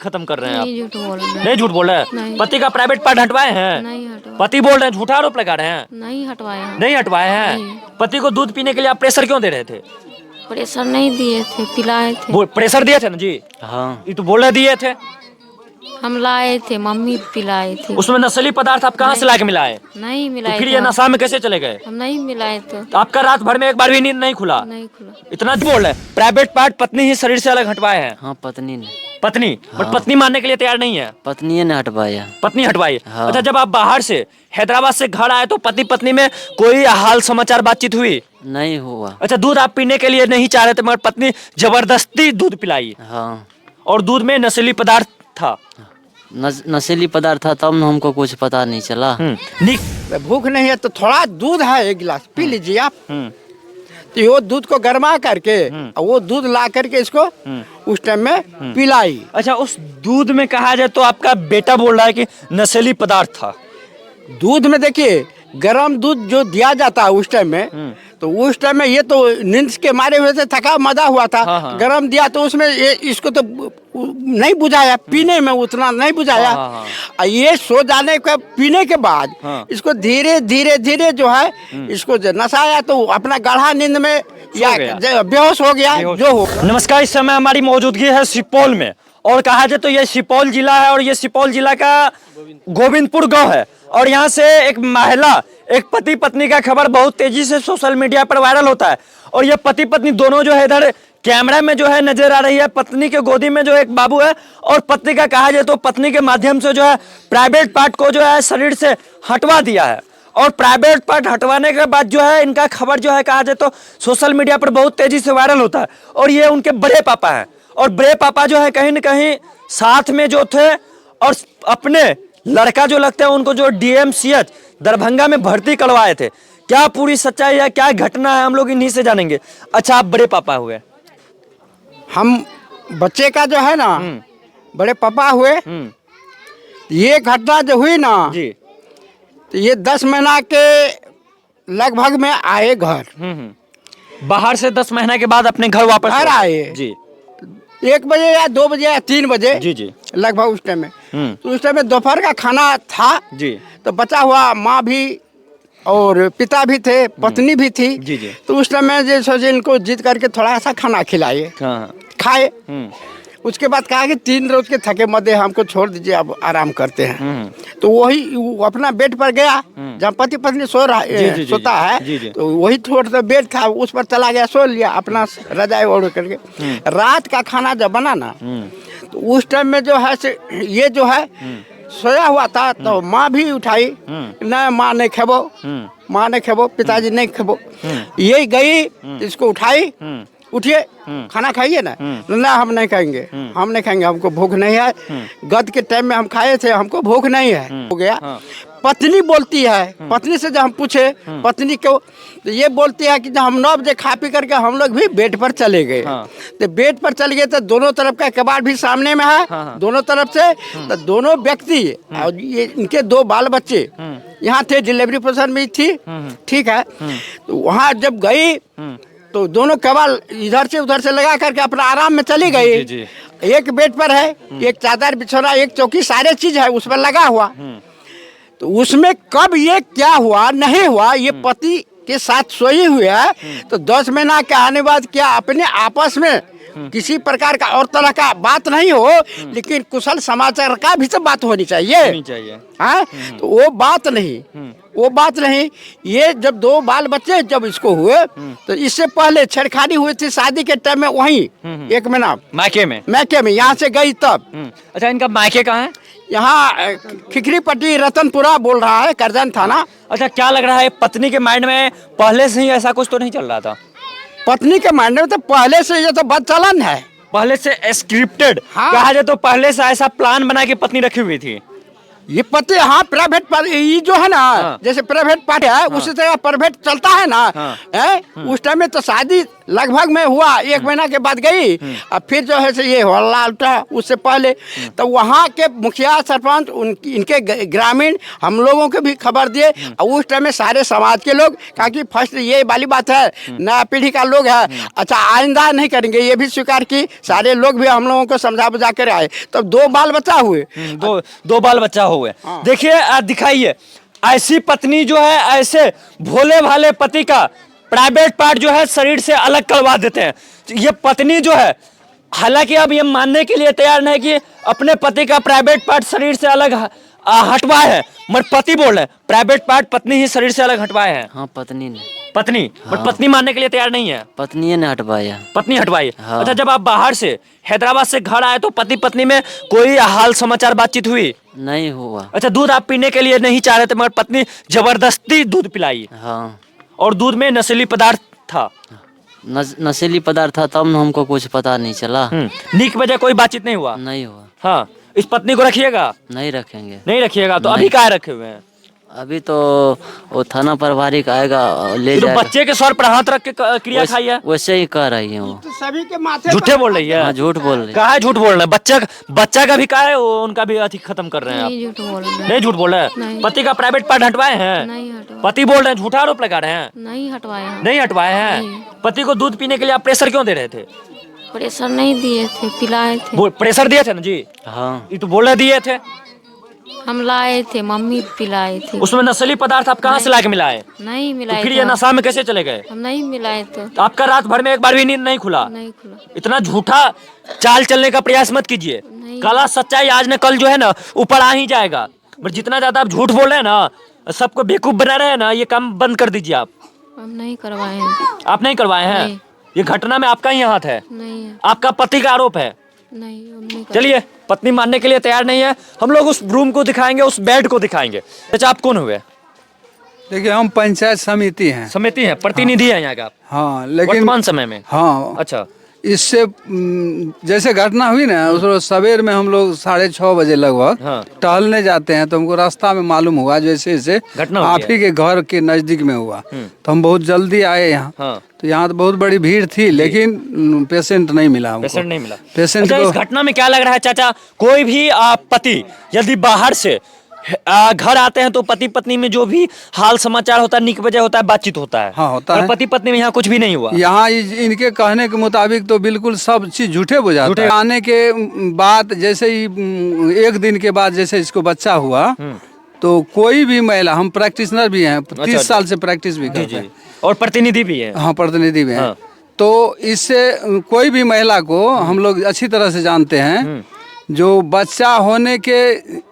खत्म कर रहे हैं आप? नहीं झूठ बोल रहे हैं। नहीं झूठ बोल रहे हैं? नहीं। पति का प्राइवेट पार्ट हटवाए हैं? नहीं हटवाए। पति बोल रहे हैं झूठा आरोप लगा रहे हैं? नहीं हटवाए हैं। नहीं हटवाए हैं? नहीं। पति को दूध पीने के लिए आप प्रेशर क्यों दे रहे थे? प्रेशर नहीं दिए थे, पिलाए थे। वो प्रेशर दिए थे ना जी? हाँ। ये तो बोल रहे दिए थे। हम लाए थे, मम्मी पिलाए थे। उसमें नशीली पदार्थ आप कहाँ से ला के मिलाए? नहीं तो मिलाए फिर थे ये हम। नशा में कैसे चले गए? हम नहीं मिलाए तो। तो आपका रात भर में एक बार भी नींद नहीं खुला? नहीं खुला। इतना बोल रहे हैं प्राइवेट पार्ट पत्नी ही शरीर से अलग हटवाए हैं? हाँ पत्नी ने। पत्नी? बट पत्नी मानने के लिए तैयार नहीं है? पत्नी ने हटवाया। पत्नी हटवाई? हाँ। अच्छा, जब आप बाहर से हैदराबाद से घर आए तो पति पत्नी में कोई हाल समाचार बातचीत हुई? नहीं हुआ। अच्छा, दूध आप पीने के लिए नहीं चाह रहे थे मगर पत्नी जबरदस्ती दूध पिलाई हाँ। और दूध में नशीली पदार्थ था? नशीली पदार्थ था तब न हमको कुछ पता नहीं चला। भूख नहीं है तो थोड़ा दूध है, एक गिलास पी लीजिए आप। तो वो दूध को गर्मा करके और वो दूध ला करके इसको उस टाइम में पिलाई। अच्छा, उस दूध में कहा जाए तो आपका बेटा बोल रहा है कि नशीली पदार्थ था। दूध में देखिए गर्म दूध जो दिया जाता है उस टाइम में, तो उस टाइम में ये तो नींद के मारे हुए थे, थका मदा हुआ था। हाँ। गर्म दिया तो उसमें ये इसको तो नहीं बुझाया, पीने में उतना नहीं बुझाया। हाँ। और ये सो जाने के पीने के बाद हाँ। इसको धीरे धीरे धीरे जो है इसको नशा आया तो अपना गाढ़ा नींद में या गया। बेहोश हो गया जो हो। नमस्कार, इस समय हमारी मौजूदगी है सुपौल में और कहा जाए तो ये सुपौल जिला है और ये सुपौल जिला का गोविंदपुर गांव है और यहाँ से एक महिला, एक पति पत्नी का खबर बहुत तेजी से सोशल मीडिया पर वायरल होता है और ये पति पत्नी दोनों जो है इधर कैमरा में जो है नजर आ रही है। पत्नी के गोदी में जो एक बाबू है और पत्नी का कहा जाए तो पत्नी के माध्यम से जो है प्राइवेट पार्ट को जो है शरीर से हटवा दिया है और प्राइवेट पार्ट हटवाने के बाद जो है इनका खबर जो है कहा जाए तो सोशल मीडिया पर बहुत तेजी से वायरल होता है और ये उनके बड़े पापा हैं और बड़े पापा जो है कहीं न कहीं साथ में जो थे और अपने लड़का जो लगते हैं उनको जो DMCH दरभंगा में भर्ती करवाए थे। क्या पूरी सच्चाई है, क्या घटना है, हम लोग इन्हीं से जानेंगे। अच्छा, आप बड़े पापा हुए? हम बच्चे का जो है ना बड़े पापा हुए। ये घटना जो हुई ना जी। तो ये 10 महीना के लगभग में आए घर। बाहर से 10 महीना के बाद अपने घर वापस घर आए जी। 1 बजे या 2 बजे या 3 बजे जी लगभग उस टाइम में। तो उस टाइम में दोपहर का खाना था जी। तो बचा हुआ माँ भी और पिता भी थे, पत्नी भी थी। जी। तो उस टाइम में जो सोचे इनको जीत करके थोड़ा सा खाना खिलाइए। हाँ। खाए। उसके बाद कहा कि 3 रोज के थके मदे हमको छोड़ दीजिए, अब आराम करते हैं। तो वही वो अपना बेड पर गया जहाँ पति पत्नी सोता है। जी। तो वही थोड़ा सा बेड था उस पर चला गया, सो लिया अपना रजाई ओढ़ करके। रात का खाना जब बना ना तो उस टाइम में जो है ये जो है सोया हुआ था तो माँ भी उठाई, न माँ नहीं खेबो, माँ नहीं खेबो, पिताजी नहीं खेबो। ये गई इसको उठाई, उठिए खाना खाइए ना। ना हम नहीं खाएंगे, हम नहीं खाएंगे, हमको भूख नहीं है। गद के टाइम में हम खाए थे, हमको भूख नहीं है। हो गया। पत्नी बोलती है, पत्नी से जब हम पूछे पत्नी को तो ये बोलती है कि जब हम 9 बजे खा पी करके हम लोग भी बेड पर चले गए। तो बेड पर चले गए तो दोनों तरफ का कबाड़ भी सामने में है। दोनों तरफ से तो दोनों व्यक्ति और ये इनके 2 बाल बच्चे यहाँ थे, डिलीवरी पोजीशन में थी। ठीक है। तो वहाँ जब गई तो दोनों कबाल इधर से उधर से लगा करके अपना आराम में चली गई। जी। एक बेड पर है, एक चादर बिछौना, एक चौकी, सारे चीज है उस पर लगा हुआ। तो उसमें कब ये क्या हुआ नहीं हुआ, ये पति के साथ सोई हुई है। तो 10 महीना के आने बाद क्या अपने आपस में किसी प्रकार का और तरह का बात नहीं हो, लेकिन कुशल समाचार का भी तो बात होनी चाहिए। हाँ, तो वो बात नहीं। ये जब 2 बाल बच्चे जब इसको हुए तो इससे पहले छेड़खानी हुई थी शादी के टाइम में, वहीं 1 महीना मायके में यहाँ से गई तब। अच्छा, इनका मायके कहाँ है? यहाँ खिखरी पट्टी रतनपुरा बोल रहा है, करजन थाना। अच्छा, क्या लग रहा है पत्नी के माइंड में पहले से ही ऐसा कुछ तो नहीं चल रहा था? पत्नी के माइंड में तो पहले से ये तो बदचलन है, पहले से स्क्रिप्टेड। हाँ। कहा जाए तो पहले से ऐसा प्लान बना के पत्नी रखी हुई थी। ये पति। हाँ, प्राइवेट ये जो है ना जैसे प्राइवेट पार्टी है उसी तरह प्राइवेट चलता है ना। है उस टाइम में तो शादी लगभग में हुआ 1 महीना के बाद गई। अब फिर जो है से ये हल्ला उठा उससे पहले। तो वहाँ के मुखिया सरपंच इनके ग्रामीण हम लोगों को भी खबर दिए। और उस टाइम में सारे समाज के लोग, क्योंकि फर्स्ट ये वाली बात है, नया पीढ़ी का लोग है, अच्छा आइंदा नहीं करेंगे, ये भी स्वीकार की। सारे लोग भी हम लोगों को समझा बुझा कर आए। तब 2 बाल बच्चा हुए। दो बाल बच्चा हुए। देखिए दिखाइए, ऐसी पत्नी जो है ऐसे भोले भाले पति का प्राइवेट पार्ट जो है शरीर से अलग करवा देते हैं। ये पत्नी जो है, हालांकि अब ये मानने के लिए तैयार नहीं कि अपने पति का प्राइवेट पार्ट शरीर से अलग हटवाए है, मगर पति बोल रहे हैं प्राइवेट पार्ट पत्नी ही शरीर से अलग हटवाए हैं। हाँ पत्नी ने। पत्नी बट पत्नी मानने के लिए तैयार नहीं है। पत्नी ने हटवाया। पत्नी हटवाई। हाँ। अच्छा, जब आप बाहर से हैदराबाद से घर आए तो पति पत्नी में कोई हाल समाचार बातचीत हुई? नहीं हुआ। अच्छा, दूध आप पीने के लिए नहीं चाह रहे थे मगर पत्नी जबरदस्ती दूध पिलाई। हाँ। और दूध में नशीली पदार्थ था। नशीली पदार्थ था, तब न हमको कुछ पता नहीं चला। नीक वजह कोई बातचीत नहीं हुआ? नहीं हुआ। हाँ, इस पत्नी को रखिएगा? नहीं रखेंगे। नहीं रखिएगा तो नहीं। अभी काहे रखे हुए हैं? अभी तो वो थाना प्रभारी का आएगा ले तो जाएगा। बच्चे के सर पर हाथ रख के क्रिया खाई है? वैसे ही कर रही है वो। तो सभी के माथे झूठे बोल रही है? हाँ झूठ बोल रही है। काहे झूठ बोल रहे हैं? बच्चा का भी काहे उनका भी अति खत्म कर रहे हैं आप? नहीं झूठ बोल रहे नहीं झूठ बोल रहे हैं? नहीं। पति का प्राइवेट पार्ट हटवाए हैं? नहीं हटवाए। पति बोल रहे हैं, झूठा आरोप लगा रहे हैं? नहीं हटवाए हैं। नहीं हटवाए हैं। नहीं। पति को दूध पीने के लिए आप प्रेशर क्यों दे रहे थे? प्रेशर नहीं दिए थे, पिलाए थे। प्रेशर दिए थे ना जी? हाँ। ये तो बोल रहे दिए थे। हम लाए थे, मम्मी पिलाए थे। उसमें नस्ली पदार्थ आप कहाँ से लाके मिलाए? नहीं तो मिलाए फिर थे। ये नशा में कैसे चले गए? हम नहीं मिलाए तो। आपका रात भर में एक बार भी नींद नहीं खुला? नहीं खुला। इतना झूठा चाल चलने का प्रयास मत कीजिए। नहीं। काला सच्चाई आज न कल जो है ना ऊपर आ ही जाएगा। बट जितना ज्यादा आप झूठ बोल रहे हैं ना, सबको बेवकूफ बना रहे हैं ना, ये काम बंद कर दीजिए आप। हम नहीं करवाए हैं। आप नहीं करवाए हैं? नहीं। ये घटना में आपका ही हाथ है? नहीं है। आपका पति का आरोप है? नहीं, हम नहीं करवाए। चलिए, पत्नी मानने के लिए तैयार नहीं है। हम लोग उस रूम को दिखाएंगे, उस बेड को दिखाएंगे। अच्छा, आप कौन हुए? देखिए हम पंचायत समिति हैं। समिति है, प्रतिनिधि है यहाँ का? हाँ लेकिन वर्तमान समय में? हाँ अच्छा। इससे जैसे घटना हुई ना, उस रोज सवेर में हम लोग 6:30 बजे लगभग हाँ। टहलने जाते हैं, तो हमको रास्ता में मालूम हुआ जैसे जैसे घटना आप होती ही के घर के नजदीक में हुआ। तो हम बहुत जल्दी आए यहाँ। हाँ। तो यहाँ तो बहुत बड़ी भीड़ थी, लेकिन पेशेंट नहीं मिला हमको। पेशेंट नहीं मिला? पेशेंट अच्छा, को इस घटना में क्या लग रहा है चाचा, कोई भी पति यदि बाहर से घर आते हैं तो पति पत्नी में जो भी हाल समाचार होता है, निक वजह होता है, बातचीत होता है? हाँ, होता और है। पति पत्नी में यहाँ कुछ भी नहीं हुआ? यहाँ इनके कहने के मुताबिक तो बिल्कुल सब चीज झूठे बुझाते हैं। आने के बाद जैसे ही 1 दिन के बाद जैसे इसको बच्चा हुआ, तो कोई भी महिला, हम प्रैक्टिशनर भी हैं, 30 साल से प्रैक्टिस भी करते हैं और प्रतिनिधि भी है? हाँ प्रतिनिधि भी हैं। हाँ। तो इससे कोई भी महिला को हम लोग अच्छी तरह से जानते हैं, जो बच्चा होने के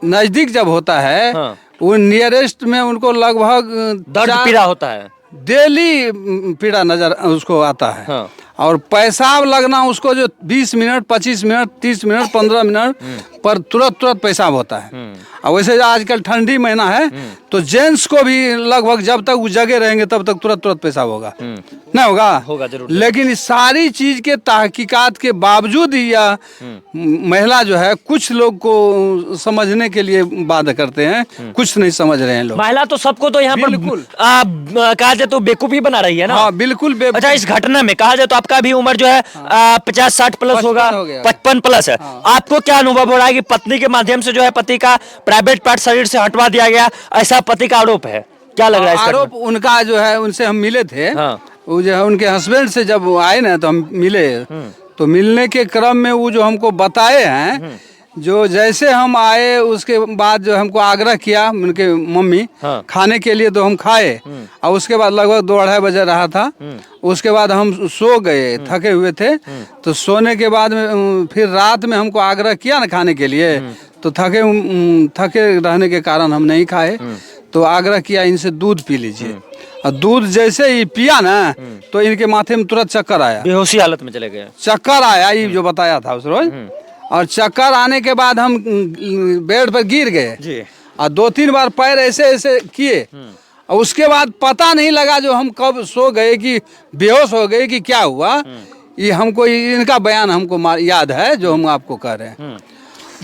नजदीक जब होता है, हाँ। वो नियरेस्ट में उनको लगभग दर्द पीड़ा होता है? डेली पीड़ा नजर उसको आता है। हाँ। और पेशाब लगना उसको जो 20 मिनट 25 मिनट 30 मिनट 15 मिनट पर तुरंत पेशाब होता है। और वैसे आजकल ठंडी महीना है, तो जेंट्स को भी लगभग जब तक वो जगह रहेंगे तब तक तुरंत पेशाब होगा। नहीं होगा? होगा जरूर। लेकिन इस सारी चीज के तहकीकात के बावजूद ही यह महिला जो है, कुछ लोग को समझने के लिए बाध्य करते हैं, कुछ नहीं समझ रहे हैं लोग। महिला तो सबको तो यहाँ पर बिल्कुल। कहा जाए तो बेवकूफ ही बना रही है ना? हाँ बिल्कुल। अच्छा, इस घटना में कहा जाए तो आपका भी उम्र जो है 50-60 प्लस 55 होगा, हो गया। 55 प्लस है। आपको क्या अनुभव हो रहा है कि पत्नी के माध्यम से जो है पति का प्राइवेट पार्ट शरीर से हटवा दिया गया, ऐसा पति का आरोप है? क्या लग रहा है इस घटना आरोप उनका जो है, उनसे हम मिले थे। हाँ। वो जो है उनके हस्बैंड से जब वो आए ना, तो हम मिले। तो मिलने के क्रम में वो जो हमको बताए हैं, जो जैसे हम आए उसके बाद जो हमको आग्रह किया उनके मम्मी हाँ। खाने के लिए, तो हम खाए। और उसके बाद लगभग 2-2:30 बजे रहा था। उसके बाद हम सो गए, थके हुए थे। तो सोने के बाद में फिर रात में हमको आग्रह किया ना खाने के लिए, तो थके रहने के कारण हम नहीं खाए। तो आग्रह किया इनसे दूध पी लीजिए। और दूध जैसे ही पिया ना, तो इनके माथे में तुरंत चक्कर आया। बेहोशी हालत में चले गए? चक्कर आया, ये जो बताया था उस रोज। और चक्कर आने के बाद हम बेड पर गिर गए जी। और 2-3 बार पैर ऐसे ऐसे किए। और उसके बाद पता नहीं लगा जो हम कब सो गए कि बेहोश हो गए कि क्या हुआ। ये हमको इनका बयान हमको याद है जो हम आपको कह रहे हैं।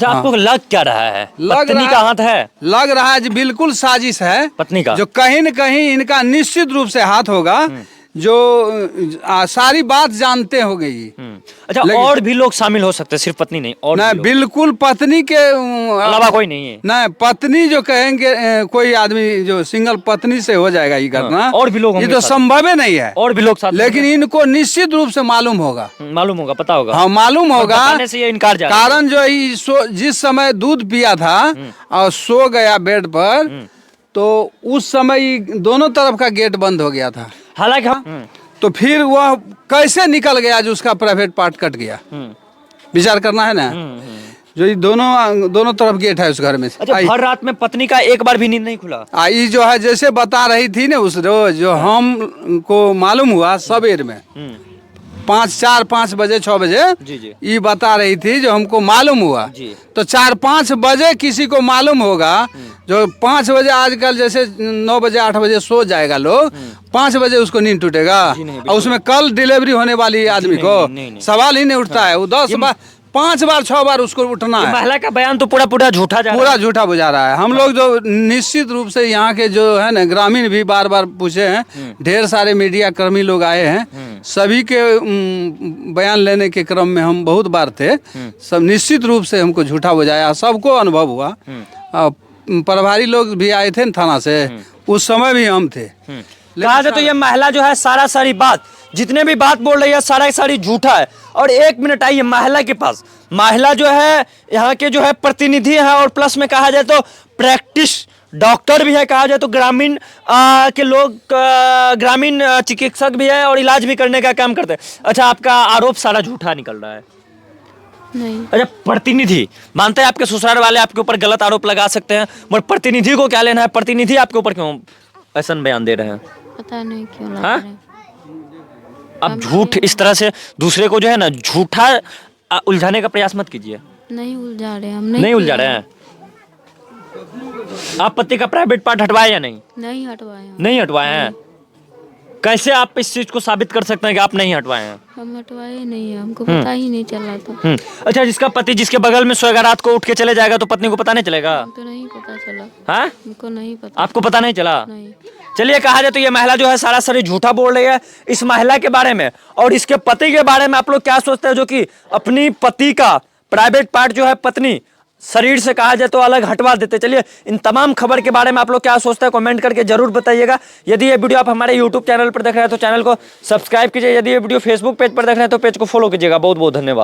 आपको लग क्या रहा है? पत्नी का हाथ है? लग रहा है जी बिल्कुल साजिश है पत्नी का। जो कहीं न कहीं इनका निश्चित रूप से हाथ होगा। जो सारी बात जानते हो गई। अच्छा, और भी लोग शामिल हो सकते हैं, सिर्फ पत्नी नहीं, और भी नहीं, लोग? बिल्कुल पत्नी के अलावा कोई नहीं है? नहीं, पत्नी जो कहेंगे कोई आदमी जो सिंगल पत्नी से हो जाएगा ये घटना, और भी लोग ये होंगे तो साथ? संभव ही नहीं है। और भी लोग साथ लेकिन इनको निश्चित रूप से मालूम होगा, मालूम होगा, पता होगा। हाँ मालूम होगा। बताने से ये इनकार जा रहा है। कारण जो जिस समय दूध पिया था और सो गया बेड पर, तो उस समय ही दोनों तरफ का गेट बंद हो गया था। हालांकि तो फिर वह कैसे निकल गया जो उसका प्राइवेट पार्ट कट गया, विचार करना है ना। जो ये दोनों तरफ गेट है उस घर में। अच्छा, भर रात में पत्नी का एक बार भी नींद नहीं खुला? ये जो है जैसे बता रही थी ना उस रोज, जो हमको मालूम हुआ सवेर में 5 बजे 6 बजे, जी जी, ये बता रही थी जो हमको मालूम हुआ। जी। तो 4-5 बजे किसी को मालूम होगा, जो 5 बजे आजकल जैसे 9 बजे 8 बजे सो जाएगा लोग, 5 बजे उसको नींद टूटेगा। और उसमें कल डिलीवरी होने वाली आदमी को सवाल ही नहीं उठता है। वो 10 बार 5 बार 6 बार उसको उठना है। महिला का बयान तो पूरा झूठा जा रहा है। पूरा झूठा बुझा रहा है। हम लोग जो निश्चित रूप से यहाँ के जो है ना ग्रामीण भी बार बार पूछे हैं, ढेर सारे मीडिया कर्मी लोग आए हैं, सभी के बयान लेने के क्रम में हम बहुत बार थे। सब निश्चित रूप से हमको झूठा बुझाया, सबको अनुभव हुआ। प्रभारी लोग भी आए थे थाना से, उस समय भी हम थे। कहा जाए तो ये महिला जो है सारी बात, जितने भी बात बोल रही है सारी झूठा है। और 1 मिनट आइए महिला के पास। महिला जो है यहाँ के जो है प्रतिनिधि है, और प्लस में कहा जाए तो प्रैक्टिस डॉक्टर भी है, कहा जाए तो ग्रामीण के लोग ग्रामीण चिकित्सक भी है और इलाज भी करने का काम करते हैं। अच्छा, आपका आरोप सारा झूठा निकल रहा है? नहीं। अच्छा, प्रतिनिधि मानते हैं आपके ससुराल वाले आपके ऊपर गलत आरोप लगा सकते हैं, मगर प्रतिनिधि को क्या लेना है? प्रतिनिधि आपके ऊपर क्यों ऐसा बयान दे रहे हैं? पता नहीं क्यों लग हाँ? रहा है। अब झूठ इस तरह से दूसरे को जो है ना झूठा उलझाने का प्रयास मत कीजिए। नहीं उलझा रहे हम, नहीं उलझा रहे हैं। आप पति का प्राइवेट पार्ट हटवाए या नहीं? नहीं हटवाए हम। नहीं हटवाए हैं। कैसे आप इस चीज को साबित कर सकते हैं कि आप नहीं हटवाए हैं? हम हटवाए नहीं है, हमको पता ही नहीं चला था। अच्छा, जिसका पति जिसके बगल में सोएगा रात को उठ के चले जाएगा तो पत्नी को पता नहीं चलेगा? हमको नहीं पता चला। हाँ, हमको नहीं पता। आपको पता नहीं चला? नहीं। चलिए, कहा जाए तो ये महिला जो है सारी झूठा बोल रही है इस महिला के बारे में। और इसके पति के बारे में आप लोग क्या सोचते हैं, जो कि अपनी पति का प्राइवेट पार्ट जो है पत्नी शरीर से कहा जाए तो अलग हटवा देते? चलिए, इन तमाम खबर के बारे में आप लोग क्या सोचते हैं कमेंट करके जरूर बताइएगा। यदि ये वीडियो आप हमारे यूट्यूब चैनल पर देख रहे हैं तो चैनल को सब्सक्राइब कीजिए। यदि ये वीडियो फेसबुक पेज पर देख रहे हैं तो पेज को फॉलो कीजिएगा। बहुत बहुत धन्यवाद।